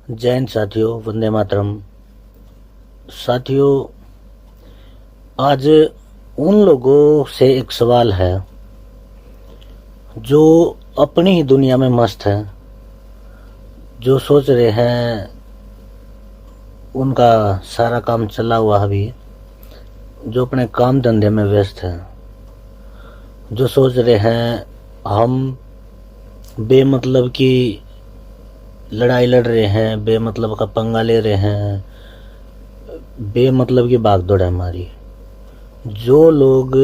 जय हिंद साथियों, वंदे मातरम। साथियों, आज उन लोगों से एक सवाल है जो अपनी ही दुनिया में मस्त है, जो सोच रहे हैं उनका सारा काम चला हुआ अभी, जो अपने काम धंधे में व्यस्त हैं, जो सोच रहे हैं हम बेमतलब की लड़ाई लड़ रहे हैं, बेमतलब का पंगा ले रहे हैं, बेमतलब की भागदौड़ है हमारी। जो लोग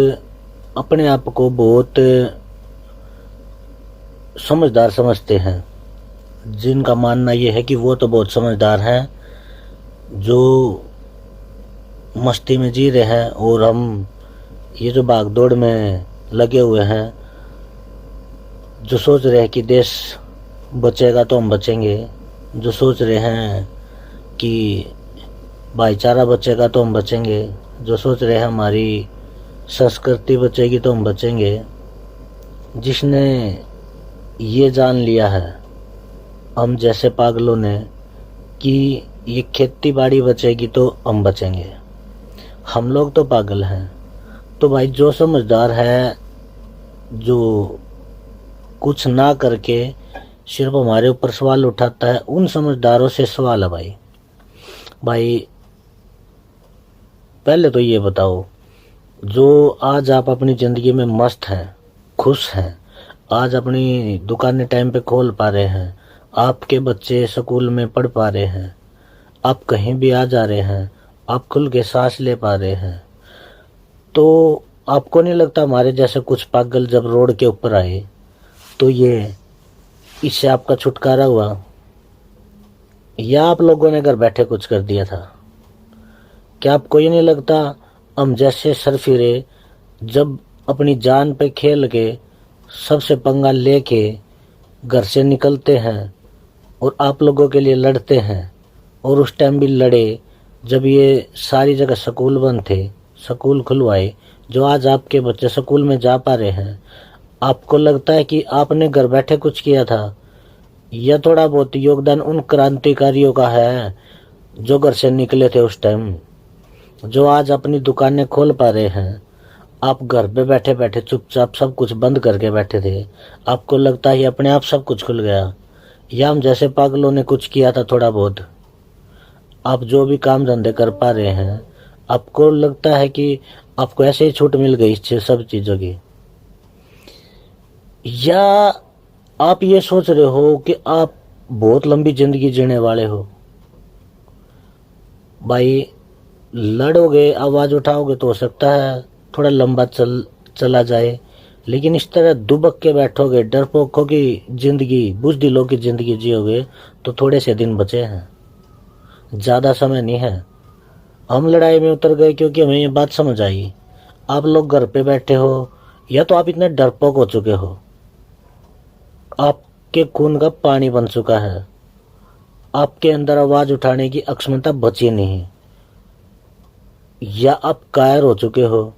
अपने आप को बहुत समझदार समझते हैं, जिनका मानना यह है कि वो तो बहुत समझदार हैं, जो मस्ती में जी रहे हैं और हम ये जो भागदौड़ में लगे हुए हैं, जो सोच रहे हैं कि देश बचेगा तो हम बचेंगे, जो सोच रहे हैं कि भाईचारा बचेगा तो हम बचेंगे, जो सोच रहे हैं हमारी संस्कृति बचेगी तो हम बचेंगे, जिसने ये जान लिया है हम जैसे पागलों ने कि ये खेती बाड़ी बचेगी तो हम बचेंगे, हम लोग तो पागल हैं। तो भाई, जो समझदार है, जो कुछ ना करके सिर्फ हमारे ऊपर सवाल उठाता है, उन समझदारों से सवाल है भाई पहले तो ये बताओ, जो आज आप अपनी ज़िंदगी में मस्त हैं, खुश हैं, आज अपनी दुकानें टाइम पे खोल पा रहे हैं, आपके बच्चे स्कूल में पढ़ पा रहे हैं, आप कहीं भी आ जा रहे हैं, आप खुल के सांस ले पा रहे हैं, तो आपको नहीं लगता हमारे जैसे कुछ पागल जब रोड के ऊपर आए तो ये इससे आपका छुटकारा हुआ, या आप लोगों ने घर बैठे कुछ कर दिया था? क्या आपको ये नहीं लगता हम जैसे सरफिरे जब अपनी जान पे खेल के सबसे पंगा लेके घर से निकलते हैं और आप लोगों के लिए लड़ते हैं, और उस टाइम भी लड़े जब ये सारी जगह स्कूल बंद थे, स्कूल खुलवाए, जो आज आपके बच्चे स्कूल में जा पा रहे हैं, आपको लगता है कि आपने घर बैठे कुछ किया था? यह थोड़ा बहुत योगदान उन क्रांतिकारियों का है जो घर से निकले थे उस टाइम, जो आज अपनी दुकानें खोल पा रहे हैं। आप घर पे बैठे बैठे चुपचाप सब कुछ बंद करके बैठे थे, आपको लगता है अपने आप सब कुछ खुल गया, या हम जैसे पागलों ने कुछ किया था थोड़ा बहुत? आप जो भी काम धंधे कर पा रहे हैं, आपको लगता है कि आपको ऐसे ही छूट मिल गई सब चीज़ों की? या आप ये सोच रहे हो कि आप बहुत लंबी जिंदगी जीने वाले हो? भाई, लड़ोगे, आवाज उठाओगे तो हो सकता है थोड़ा लंबा चला जाए, लेकिन इस तरह दुबक के बैठोगे, डरपोकों की जिंदगी, बुज़दिलों की जिंदगी जियोगे तो थोड़े से दिन बचे हैं, ज़्यादा समय नहीं है। हम लड़ाई में उतर गए क्योंकि हमें ये बात समझ आई। आप लोग घर पे बैठे हो, या तो आप इतने डरपोक हो चुके हो, आपके खून का पानी बन चुका है, आपके अंदर आवाज उठाने की अक्षमता बची नहीं, या आप कायर हो चुके हो,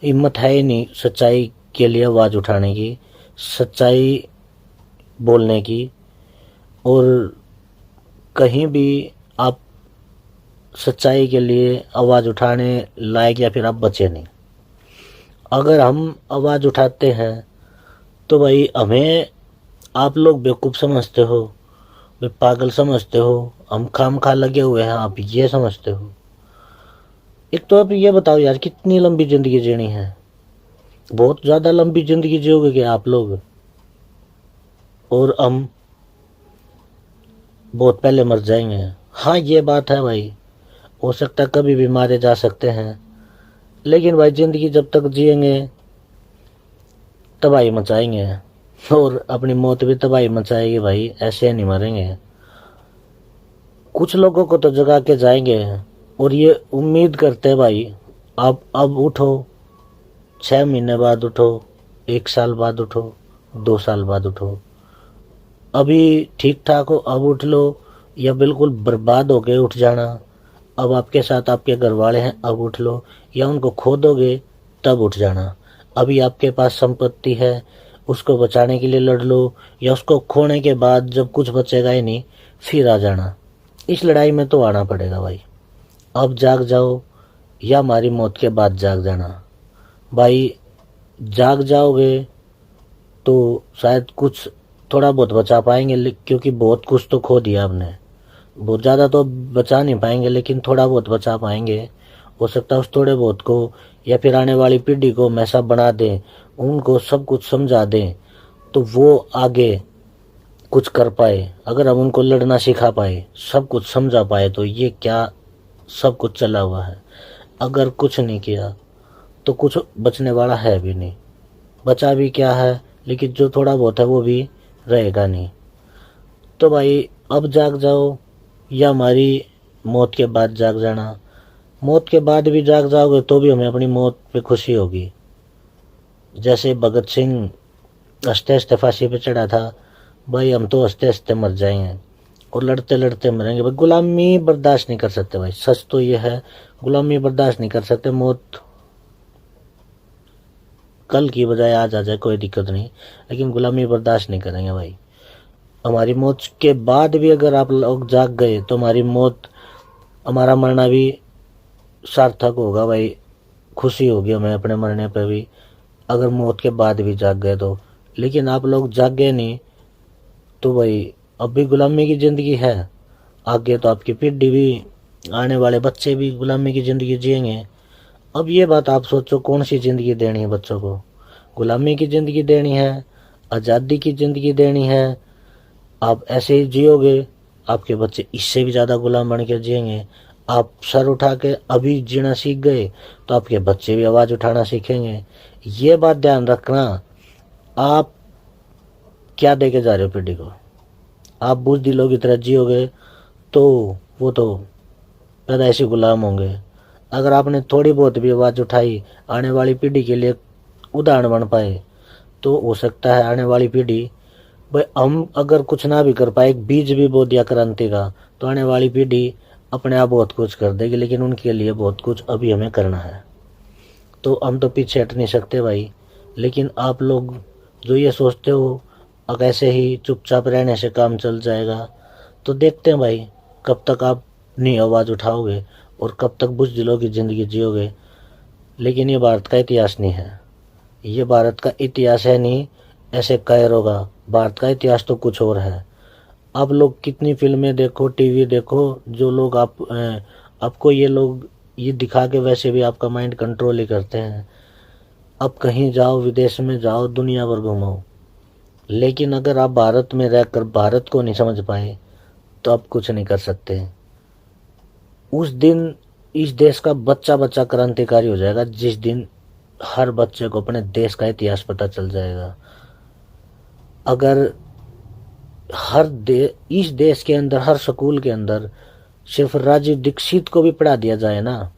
हिम्मत है ही नहीं सच्चाई के लिए आवाज उठाने की, सच्चाई बोलने की, और कहीं भी आप सच्चाई के लिए आवाज उठाने लायक या फिर आप बचे नहीं। अगर हम आवाज उठाते हैं तो भाई हमें आप लोग बेवकूफ़ समझते हो, पागल समझते हो, हम खामखा लगे हुए हैं, आप ये समझते हो? एक तो आप ये बताओ यार, कितनी लंबी ज़िंदगी जीनी है? बहुत ज़्यादा लंबी ज़िंदगी जियोगे क्या आप लोग? और हम बहुत पहले मर जाएंगे। हाँ, ये बात है भाई, हो सकता है कभी भी मारे जा सकते हैं, लेकिन भाई ज़िंदगी जब तक जिएंगे तबाही मचाएंगे, और अपनी मौत भी तबाही मचाएगी भाई, ऐसे नहीं मरेंगे। कुछ लोगों को तो जगा के जाएंगे और ये उम्मीद करते हैं भाई आप अब उठो, 6 महीने बाद उठो, 1 साल बाद उठो, 2 साल बाद उठो, अभी ठीक ठाक हो अब उठ लो, या बिल्कुल बर्बाद हो गए उठ जाना, अब आपके साथ आपके घर वाले हैं अब उठ लो, या उनको खो दोगे तब उठ जाना। अभी आपके पास संपत्ति है, उसको बचाने के लिए लड़ लो, या उसको खोने के बाद जब कुछ बचेगा ही नहीं फिर आ जाना। इस लड़ाई में तो आना पड़ेगा भाई। अब जाग जाओ या हमारी मौत के बाद जाग जाना। भाई जाग जाओगे तो शायद कुछ थोड़ा बहुत बचा पाएंगे, क्योंकि बहुत कुछ तो खो दिया आपने। बहुत ज़्यादा तो बचा नहीं पाएंगे, लेकिन थोड़ा बहुत बचा पाएंगे। हो सकता है उस थोड़े बहुत को या फिर आने वाली पीढ़ी को हम ऐसा बना दें, उनको सब कुछ समझा दें, तो वो आगे कुछ कर पाए। अगर हम उनको लड़ना सिखा पाए, सब कुछ समझा पाए, तो ये क्या सब कुछ चला हुआ है। अगर कुछ नहीं किया तो कुछ बचने वाला है भी नहीं। बचा भी क्या है, लेकिन जो थोड़ा बहुत है वो भी रहेगा नहीं। तो भाई अब जाग जाओ या हमारी मौत के बाद जाग जाना। मौत के बाद भी जाग जाओगे तो भी हमें अपनी मौत पे खुशी होगी। जैसे भगत सिंह हंसते हंसते फांसी पे चढ़ा था, भाई हम तो हंसते हंसते मर जाएंगे और लड़ते लड़ते मरेंगे। भाई गुलामी बर्दाश्त नहीं कर सकते भाई, सच तो ये है, गुलामी बर्दाश्त नहीं कर सकते। मौत कल की बजाय आज आ जाए कोई दिक्कत नहीं, लेकिन गुलामी बर्दाश्त नहीं करेंगे भाई। हमारी मौत के बाद भी अगर आप लोग जाग गए तो हमारी मौत, हमारा मरना भी सार्थक होगा भाई। खुशी होगी हमें अपने मरने पे भी, अगर मौत के बाद भी जाग गए तो। लेकिन आप लोग जागे नहीं तो भाई अब भी गुलामी की ज़िंदगी है। आगे तो आपकी पीढ़ी भी, आने वाले बच्चे भी गुलामी की ज़िंदगी जिएंगे। अब ये बात आप सोचो, कौन सी ज़िंदगी देनी है बच्चों को? गुलामी की ज़िंदगी देनी है, आज़ादी की ज़िंदगी देनी है? आप ऐसे ही जियोगे, आपके बच्चे इससे भी ज़्यादा गुलाम बन के जिएंगे। आप सर उठा के अभी जीना सीख गए तो आपके बच्चे भी आवाज़ उठाना सीखेंगे। ये बात ध्यान रखना। आप क्या दे के जा रहे हो पीढ़ी को? आप बुज़दिलों की तरह जियोगे तो वो तो पैदाइशी गुलाम होंगे। अगर आपने थोड़ी बहुत भी आवाज़ उठाई, आने वाली पीढ़ी के लिए उदाहरण बन पाए, तो हो सकता है आने वाली पीढ़ी, भाई हम अगर कुछ ना भी कर पाए, एक बीज भी बो दिया क्रांति का, तो आने वाली पीढ़ी अपने आप बहुत कुछ कर देगी। लेकिन उनके लिए बहुत कुछ अभी हमें करना है, तो हम तो पीछे हट नहीं सकते भाई। लेकिन आप लोग जो ये सोचते हो अब ऐसे ही चुपचाप रहने से काम चल जाएगा, तो देखते हैं भाई कब तक आप नहीं आवाज़ उठाओगे और कब तक बुज़दिलों की ज़िंदगी जियोगे। लेकिन ये भारत का इतिहास नहीं है, ये भारत का इतिहास है नहीं ऐसे कायरों का। भारत का इतिहास तो कुछ और है। आप लोग कितनी फिल्में देखो, टीवी देखो, जो लोग आपको ये लोग ये दिखा के वैसे भी आपका माइंड कंट्रोल ही करते हैं। अब कहीं जाओ, विदेश में जाओ, दुनिया भर घूमो, लेकिन अगर आप भारत में रहकर भारत को नहीं समझ पाए तो आप कुछ नहीं कर सकते। उस दिन इस देश का बच्चा बच्चा क्रांतिकारी हो जाएगा, जिस दिन हर बच्चे को अपने देश का इतिहास पता चल जाएगा। अगर इस देश के अंदर हर स्कूल के अंदर सिर्फ राजीव दीक्षित को भी पढ़ा दिया जाए ना,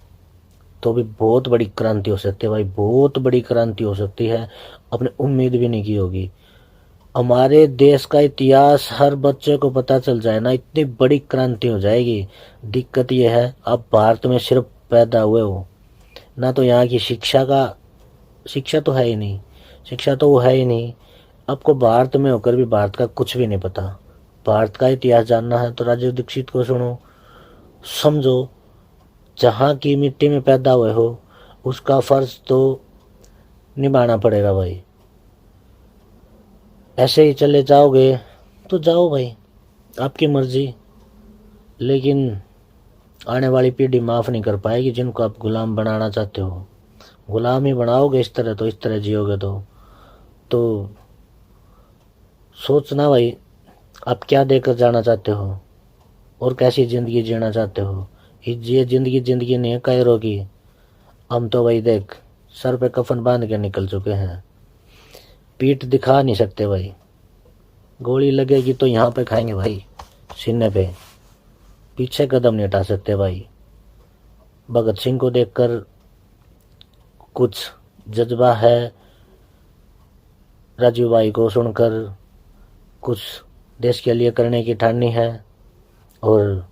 तो भी बहुत बड़ी क्रांति हो सकती है भाई, बहुत बड़ी क्रांति हो सकती है। आपने उम्मीद भी नहीं की होगी। हमारे देश का इतिहास हर बच्चे को पता चल जाए ना, इतनी बड़ी क्रांति हो जाएगी। दिक्कत यह है, आप भारत में सिर्फ पैदा हुए हो ना, तो यहाँ की शिक्षा तो है ही नहीं, शिक्षा तो वो है ही नहीं। आपको भारत में होकर भी भारत का कुछ भी नहीं पता। भारत का इतिहास जानना है तो राजीव दीक्षित को सुनो, समझो। जहाँ की मिट्टी में पैदा हुए हो उसका फर्ज तो निभाना पड़ेगा भाई। ऐसे ही चले जाओगे तो जाओ भाई, आपकी मर्जी। लेकिन आने वाली पीढ़ी माफ़ नहीं कर पाएगी जिनको आप गुलाम बनाना चाहते हो। गुलाम ही बनाओगे इस तरह, तो इस तरह जियोगे तो सोचना भाई, आप क्या देकर जाना चाहते हो और कैसी ज़िंदगी जीना चाहते हो। ये ज़िंदगी नहीं है कायरों की। हम तो भाई देख, सर पे कफन बांध के निकल चुके हैं, पीठ दिखा नहीं सकते भाई। गोली लगेगी तो यहाँ पे खाएंगे भाई, सीने पे, पीछे कदम नहीं हटा सकते भाई। भगत सिंह को देखकर कुछ जज्बा है, राजीव भाई को सुनकर कुछ देश के लिए करने की ठानी है। और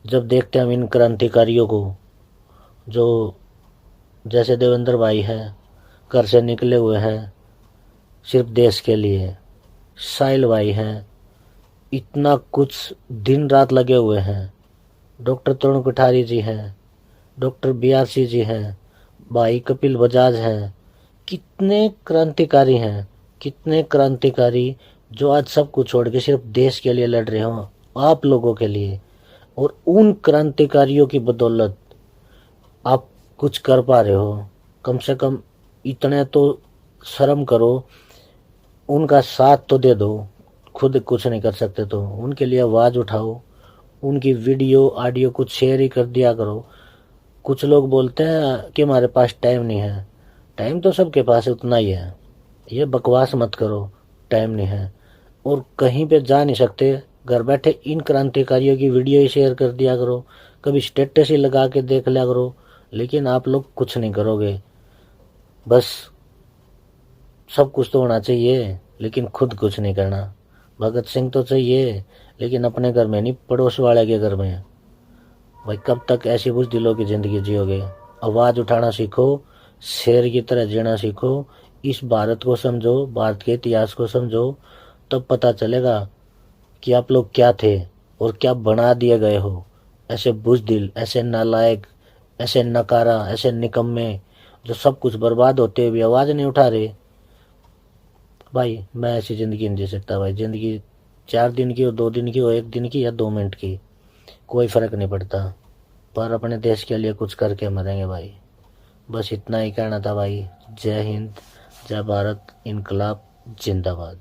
जब देखते हैं हम इन क्रांतिकारियों को, जो जैसे देवेंद्र भाई हैं, घर से निकले हुए हैं सिर्फ देश के लिए, साहिल भाई हैं, इतना कुछ दिन रात लगे हुए हैं। डॉक्टर तरुण कोठारी जी हैं, डॉक्टर BRC जी हैं, भाई कपिल बजाज हैं। कितने क्रांतिकारी हैं, कितने क्रांतिकारी जो आज सब कुछ छोड़ के सिर्फ देश के लिए लड़ रहे हो, आप लोगों के लिए। और उन क्रांतिकारियों की बदौलत आप कुछ कर पा रहे हो। कम से कम इतने तो शर्म करो, उनका साथ तो दे दो। खुद कुछ नहीं कर सकते तो उनके लिए आवाज़ उठाओ, उनकी वीडियो ऑडियो कुछ शेयर ही कर दिया करो। कुछ लोग बोलते हैं कि हमारे पास टाइम नहीं है, टाइम तो सबके पास उतना ही है। ये बकवास मत करो, टाइम नहीं है। और कहीं पे जा नहीं सकते, घर बैठे इन क्रांतिकारियों की वीडियो ही शेयर कर दिया करो, कभी स्टेटस ही लगा के देख लिया करो। लेकिन आप लोग कुछ नहीं करोगे। बस सब कुछ तो होना चाहिए लेकिन खुद कुछ नहीं करना। भगत सिंह तो चाहिए लेकिन अपने घर में नहीं, पड़ोस वाले के घर में। भाई कब तक ऐसी बुज़दिलों की ज़िंदगी जियोगे? आवाज़ उठाना सीखो, शेर की तरह जीना सीखो। इस भारत को समझो, भारत के इतिहास को समझो, तब पता चलेगा कि आप लोग क्या थे और क्या बना दिए गए हो। ऐसे बुज़दिल, ऐसे नालायक, ऐसे नकारा, ऐसे निकम्मे जो सब कुछ बर्बाद होते हुए आवाज़ नहीं उठा रहे। भाई मैं ऐसी ज़िंदगी नहीं जी सकता। भाई ज़िंदगी 4 दिन की हो, 2 दिन की हो, 1 दिन की या 2 मिनट की, कोई फ़र्क नहीं पड़ता। पर अपने देश के लिए कुछ करके मरेंगे भाई। बस इतना ही कहना था भाई। जय हिंद, जय भारत, इनकलाब जिंदाबाद।